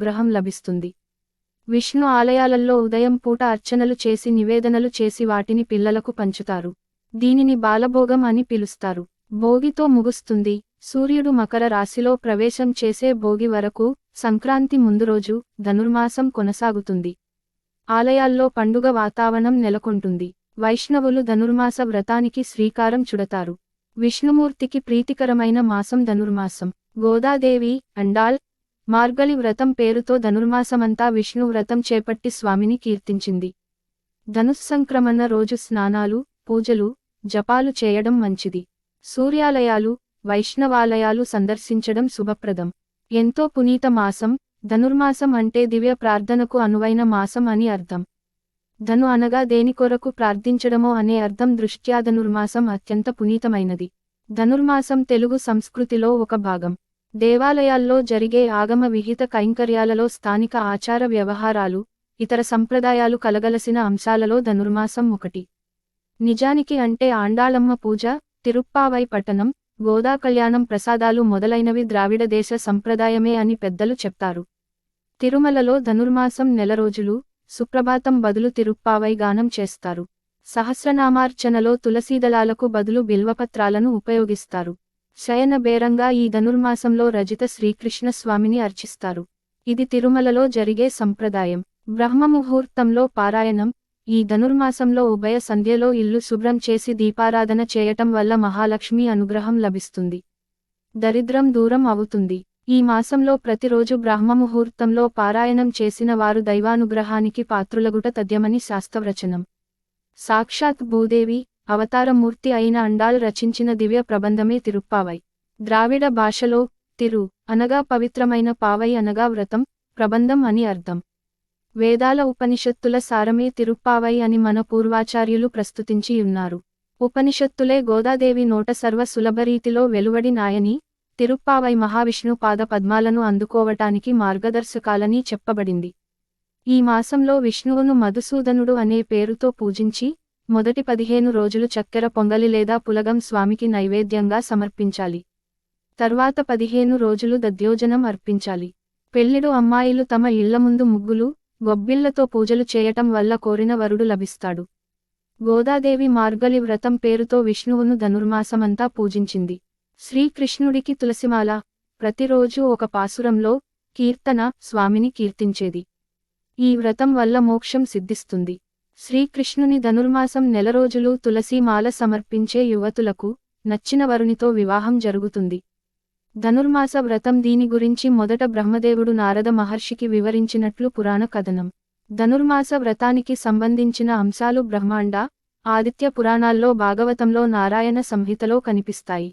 అనుగ్రహం లభిస్తుంది. విష్ణు ఆలయాలలో ఉదయం పూట అర్చనలు చేసి నివేదనలు చేసి వాటిని పిల్లలకు పంచుతారు. దీనిని బాలభోగం అని పిలుస్తారు. భోగితో ముగుస్తుంది. సూర్యుడు మకర రాశిలో ప్రవేశం చేసే భోగి వరకు, సంక్రాంతి ముందు రోజు, ధనుర్మాసం కొనసాగుతుంది. ఆలయాల్లో పండుగ వాతావరణం నెలకొంటుంది. వైష్ణవులు ధనుర్మాస వ్రతానికి శ్రీకారం చుడతారు. విష్ణుమూర్తికి ప్రీతికరమైన మాసం ధనుర్మాసం. గోదాదేవి, అండాళ్, మార్గళి వ్రతం పేరుతో ధనుర్మాసమంతా విష్ణు వ్రతం చేపట్టి స్వామిని కీర్తించింది. ధనుస్సంక్రమణ రోజు స్నానాలు, పూజలు, జపాలు చేయడం మంచిది. సూర్యాలయాలు, వైష్ణవాలయాలు సందర్శించడం శుభప్రదం. ఎంతో పునీత మాసం. ధనుర్మాసం అంటే దివ్య ప్రార్థనకు అనువైన మాసం అని అర్థం. ధను అనగా దేని కొరకు ప్రార్థించడమో అనే అర్థం దృష్ట్యా ధనుర్మాసం అత్యంత పునీతమైనది. ధనుర్మాసం తెలుగు సంస్కృతిలో ఒక భాగం. దేవాలయాల్లో జరిగే ఆగమ విహిత కైంకర్యాలలో స్థానిక ఆచార వ్యవహారాలు, ఇతర సంప్రదాయాలు కలగలసిన అంశాలలో ధనుర్మాసం ఒకటి. నిజానికి అంటే ఆండాళమ్మ పూజ, తిరుప్పావై పట్టణం, గోదా కళ్యాణం ప్రసాదాలు మొదలైనవి ద్రావిడ దేశ సంప్రదాయమే అని పెద్దలు చెప్తారు. తిరుమలలో ధనుర్మాసం నెల రోజులు, సుప్రభాతం బదులు తిరుప్పావై గానం చేస్తారు. సహస్రనామార్చనలో తులసీదళాలకు బదులు బిల్వపత్రాలను ఉపయోగిస్తారు. శయన బేరంగా ఈ ధనుర్మాసంలో రజిత శ్రీకృష్ణ స్వామిని అర్చిస్తారు. ఇది తిరుమలలో జరిగే సంప్రదాయం. బ్రహ్మముహూర్తంలో పారాయణం. ఈ ధనుర్మాసంలో ఉభయ సంధ్యలో ఇల్లు శుభ్రం చేసి దీపారాధన చేయటం వల్ల మహాలక్ష్మి అనుగ్రహం లభిస్తుంది. దరిద్రం దూరం అవుతుంది. ఈ మాసంలో ప్రతిరోజు బ్రహ్మముహూర్తంలో పారాయణం చేసిన వారు దైవానుగ్రహానికి పాత్రులగుట తథ్యమని శాస్త్రవచనం. సాక్షాత్ భూదేవి, అవతారమూర్తి అయిన అండాళ్ రచించిన దివ్య ప్రబంధమే తిరుప్పావై. ద్రావిడ భాషలో తిరు అనగా పవిత్రమైన, పావై అనగా వ్రతం, ప్రబంధం అని అర్థం. వేదాల ఉపనిషత్తుల సారమే తిరుప్పావై అని మన పూర్వాచార్యులు ప్రస్తుతించి ఉన్నారు. ఉపనిషత్తులే గోదాదేవి నోట సర్వ సులభరీతిలో వెలువడినాయని, తిరుప్పావై మహావిష్ణు పాద పద్మాలను అందుకోవటానికి మార్గదర్శకాలని చెప్పబడింది. ఈ మాసంలో విష్ణువును మధుసూదనుడు అనే పేరుతో పూజించి, మొదటి 15 రోజులు చక్కెర పొంగలి లేదా పులగం స్వామికి నైవేద్యంగా సమర్పించాలి. తర్వాత 15 రోజులు దధ్యోజనం అర్పించాలి. పెళ్లిడు అమ్మాయిలు తమ ఇళ్ల ముందు ముగ్గులు, గొబ్బిళ్లతో పూజలు చేయటం వల్ల కోరిన వరుడు లభిస్తాడు. గోదాదేవి మార్గళి వ్రతం పేరుతో విష్ణువును ధనుర్మాసమంతా పూజించింది. శ్రీకృష్ణుడికి తులసిమాల, ప్రతిరోజు ఒక పాసురంలో కీర్తన, స్వామిని కీర్తించేది. ఈ వ్రతం వల్ల మోక్షం సిద్ధిస్తుంది. శ్రీకృష్ణుని ధనుర్మాసం నెల రోజులు తులసీమాల సమర్పించే యువతులకు నచ్చిన వరునితో వివాహం జరుగుతుంది. ధనుర్మాస వ్రతం దీని గురించి మొదట బ్రహ్మదేవుడు నారద మహర్షికి వివరించినట్లు పురాణ కథనం. ధనుర్మాస వ్రతానికి సంబంధించిన అంశాలు బ్రహ్మాండ, ఆదిత్య పురాణాల్లో, భాగవతంలో, నారాయణ సంహితలో కనిపిస్తాయి.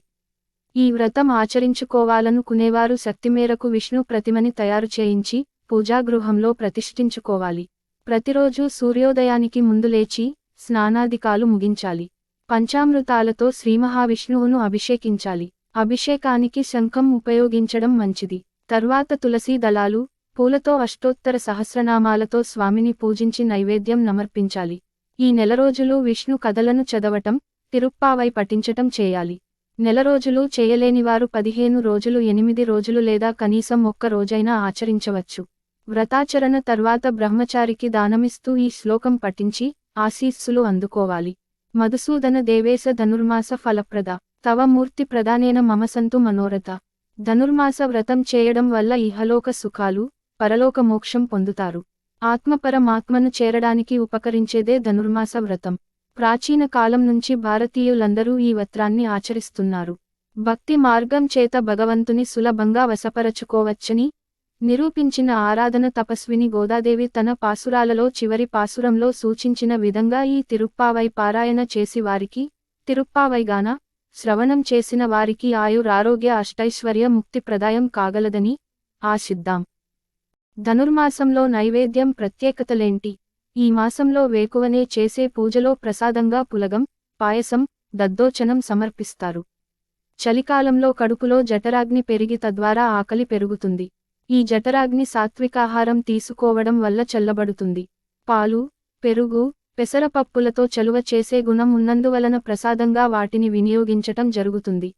ఈ వ్రతం ఆచరించుకోవాలనుకునేవారు శక్తిమేరకు విష్ణు ప్రతిమని తయారు చేయించి పూజాగృహంలో ప్రతిష్ఠించుకోవాలి. ప్రతిరోజు సూర్యోదయానికి ముందు లేచి స్నానాదికాలు ముగించాలి. పంచామృతాలతో శ్రీమహావిష్ణువును అభిషేకించాలి. అభిషేకానికి శంఖం ఉపయోగించడం మంచిది. తర్వాత తులసీ దళాలు, పూలతో అష్టోత్తర సహస్రనామాలతో స్వామిని పూజించి నైవేద్యం సమర్పించాలి. ఈ నెల రోజులు విష్ణు కథలను చదవటం, తిరుప్పావై పఠించటం చేయాలి. నెల రోజులు చేయలేనివారు 15 రోజులు, 8 రోజులు లేదా కనీసం ఒక్క రోజైనా ఆచరించవచ్చు. వ్రతాచరణ తర్వాత బ్రహ్మచారికి దానమిస్తూ ఈ శ్లోకం పఠించి ఆశీస్సులు అందుకోవాలి. మధుసూదన దేవేశ ధనుర్మాస ఫలప్రద, తవ మూర్తి ప్రదానేన మమ సంతు మనోరథ. ధనుర్మాస వ్రతం చేయడం వల్ల ఇహలోక సుఖాలు, పరలోక మోక్షం పొందుతారు. ఆత్మపరమాత్మను చేరడానికి ఉపకరించేదే ధనుర్మాస వ్రతం. ప్రాచీన కాలం నుంచి భారతీయులందరూ ఈ వ్రతాన్ని ఆచరిస్తున్నారు. భక్తి మార్గం చేత భగవంతుని సులభంగా వశపరచుకోవచ్చని నిరూపించిన ఆరాధన తపస్విని గోదాదేవి తన పాసురాలలో చివరి పాసురంలో సూచించిన విధంగా ఈ తిరుప్పావై పారాయణ చేసి వారికి, తిరుప్పావైగాన శ్రవణం చేసిన వారికి ఆయురారోగ్య అష్టైశ్వర్య ముక్తి ప్రదాయం కాగలదని ఆశిద్దాం. ధనుర్మాసంలో నైవేద్యం ప్రత్యేకతలేంటి? ఈ మాసంలో వేకువనే చేసే పూజలో ప్రసాదంగా పులగం, పాయసం, దద్దోచనం సమర్పిస్తారు. చలికాలంలో కడుపులో జఠరాగ్ని పెరిగి తద్వారా ఆకలి పెరుగుతుంది. ఈ జఠరాగ్ని సాత్వికాహారం తీసుకోవడం వల్ల చల్లబడుతుంది. పాలు, పెరుగు, పెసరపప్పులతో చలువ చేసే గుణం ఉన్నందువలన ప్రసాదంగా వాటిని వినియోగించటం జరుగుతుంది.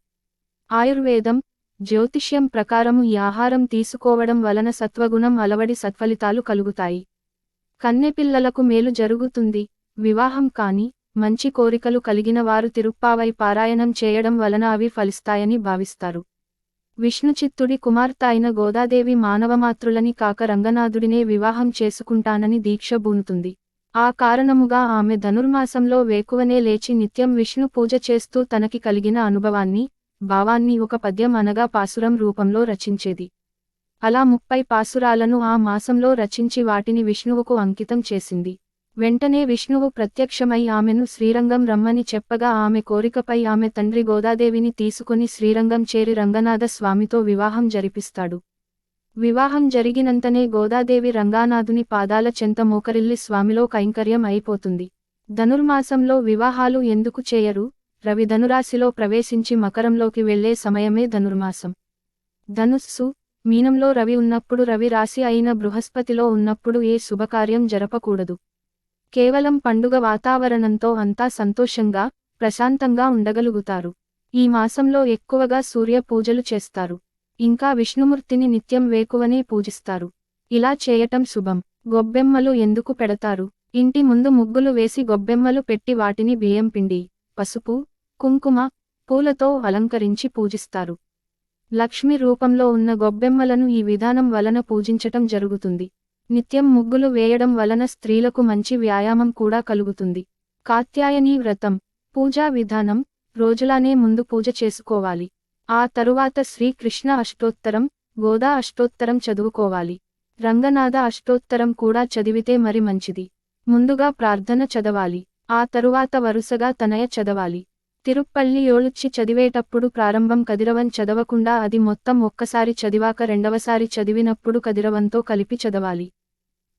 ఆయుర్వేదం, జ్యోతిష్యం ప్రకారము ఈ ఆహారం తీసుకోవడం వలన సత్వగుణం అలవడి సత్ఫలితాలు కలుగుతాయి. కన్నెపిల్లలకు మేలు జరుగుతుంది. వివాహం కాని, మంచి కోరికలు కలిగిన వారు తిరుప్పావై పారాయణం చేయడం వలన అవి ఫలిస్తాయని భావిస్తారు. విష్ణుచిత్తుడి కుమార్తె అయిన గోదాదేవి మానవమాతృలని కాక రంగనాథుడినే వివాహం చేసుకుంటానని దీక్ష బూనుతుంది. ఆ కారణముగా ఆమె ధనుర్మాసంలో వేకువనే లేచి నిత్యం విష్ణు పూజ చేస్తూ తనకి కలిగిన అనుభవాన్ని, భావాన్ని ఒక పద్యం అనగా పాసురం రూపంలో రచించేది. అలా 30 పాసురాలను ఆ మాసంలో రచించి వాటిని విష్ణువుకు అంకితం చేసింది. వెంటనే విష్ణువు ప్రత్యక్షమై ఆమెను శ్రీరంగం రమ్మని చెప్పగా ఆమె కోరికపై ఆమె తండ్రి గోదాదేవిని తీసుకుని శ్రీరంగం చేరి రంగనాథ స్వామితో వివాహం జరిపిస్తాడు. వివాహం జరిగినంతనే గోదాదేవి రంగనాథుని పాదాల చెంత మోకరిల్లి స్వామిలో కైంకర్యం అయిపోతుంది. ధనుర్మాసంలో వివాహాలు ఎందుకు చేయరు? రవి ధనురాశిలో ప్రవేశించి మకరంలోకి వెళ్లే సమయమే ధనుర్మాసం. ధనుస్సు, మీనంలో రవి ఉన్నప్పుడు, రవి రాశి అయిన బృహస్పతిలో ఉన్నప్పుడు ఏ శుభకార్యం జరపకూడదు. కేవలం పండుగ వాతావరణంతో అంతా సంతోషంగా, ప్రశాంతంగా ఉండగలుగుతారు. ఈ మాసంలో ఎక్కువగా సూర్య పూజలు చేస్తారు. ఇంకా విష్ణుమూర్తిని నిత్యం వేకువనే పూజిస్తారు. ఇలా చేయటం శుభం. గొబ్బెమ్మలు ఎందుకు పెడతారు? ఇంటి ముందు ముగ్గులు వేసి గొబ్బెమ్మలు పెట్టి వాటిని బియ్యం పిండి, పసుపు, కుంకుమ, పూలతో అలంకరించి పూజిస్తారు. లక్ష్మి రూపంలో ఉన్న గొబ్బెమ్మలను ఈ విధానం వలన పూజించటం జరుగుతుంది. నిత్యం ముగ్గులు వేయడం వలన స్త్రీలకు మంచి వ్యాయామం కూడా కలుగుతుంది. కాత్యాయని వ్రతం. పూజా విధానం: రోజులానే ముందు పూజ చేసుకోవాలి. ఆ తరువాత శ్రీకృష్ణ అష్టోత్తరం, గోదా అష్టోత్తరం చదువుకోవాలి. రంగనాథ అష్టోత్తరం కూడా చదివితే మరి మంచిది. ముందుగా ప్రార్థన చదవాలి. ఆ తరువాత వరుసగా తనయ చదవాలి. తిరుప్పల్లి యోళుచ్చి చదివేటప్పుడు ప్రారంభం కదిరవం చదవకుండా అది మొత్తం ఒక్కసారి చదివాక రెండవసారి చదివినప్పుడు కదిరవంతో కలిపి చదవాలి.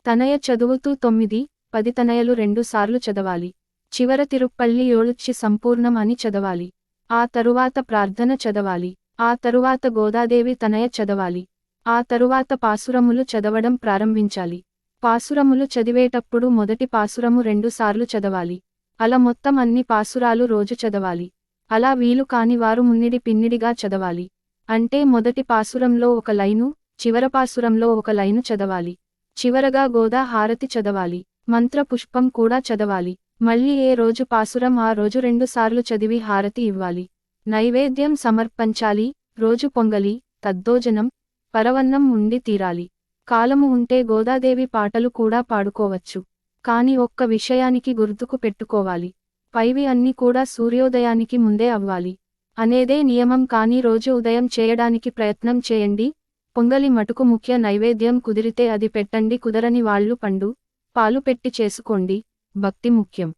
తనయ చదువుతూ 9, 10 తనయలు 2 సార్లు చదవాలి. చివర తిరుప్పల్లి యోళుచ్చి సంపూర్ణం అని చదవాలి. ఆ తరువాత ప్రార్థన చదవాలి. ఆ తరువాత గోదాదేవి తనయ చదవాలి. ఆ తరువాత పాసురములు చదవడం ప్రారంభించాలి. పాసురములు చదివేటప్పుడు మొదటి పాసురము 2 సార్లు చదవాలి. అలా మొత్తం అన్ని పాసురాలు రోజు చదవాలి. అలా వీలు కాని వారు మున్నిడి పిన్నిడిగా చదవాలి. అంటే మొదటి పాసురంలో ఒక లైను, చివర పాసురంలో ఒక లైను చదవాలి. చివరగా గోదా హారతి చదవాలి. మంత్ర పుష్పం కూడా చదవాలి. మళ్ళీ ఏ రోజు పాసురం ఆ రోజు 2 సార్లు చదివి హారతి ఇవ్వాలి. నైవేద్యం సమర్పించాలి. రోజు పొంగలి, తద్దోజనం, పరవన్నం ఉండి తీరాలి. కాలము ఉంటే గోదాదేవి పాటలు కూడా పాడుకోవచ్చు. కాని ఒక్క విషయానికి గుర్తుకు పెట్టుకోవాలి. పైవి అన్ని కూడా సూర్యోదయానికి ముందే అవ్వాలి అనేదే నియమం. కానీ రోజు ఉదయం చేయడానికి ప్రయత్నం చేయండి. పొంగలి మటుకు ముఖ్య నైవేద్యం. కుదిరితే అది పెట్టండి. కుదరని వాళ్ళు పండు, పాలు పెట్టి చేసుకోండి. భక్తి ముఖ్యం.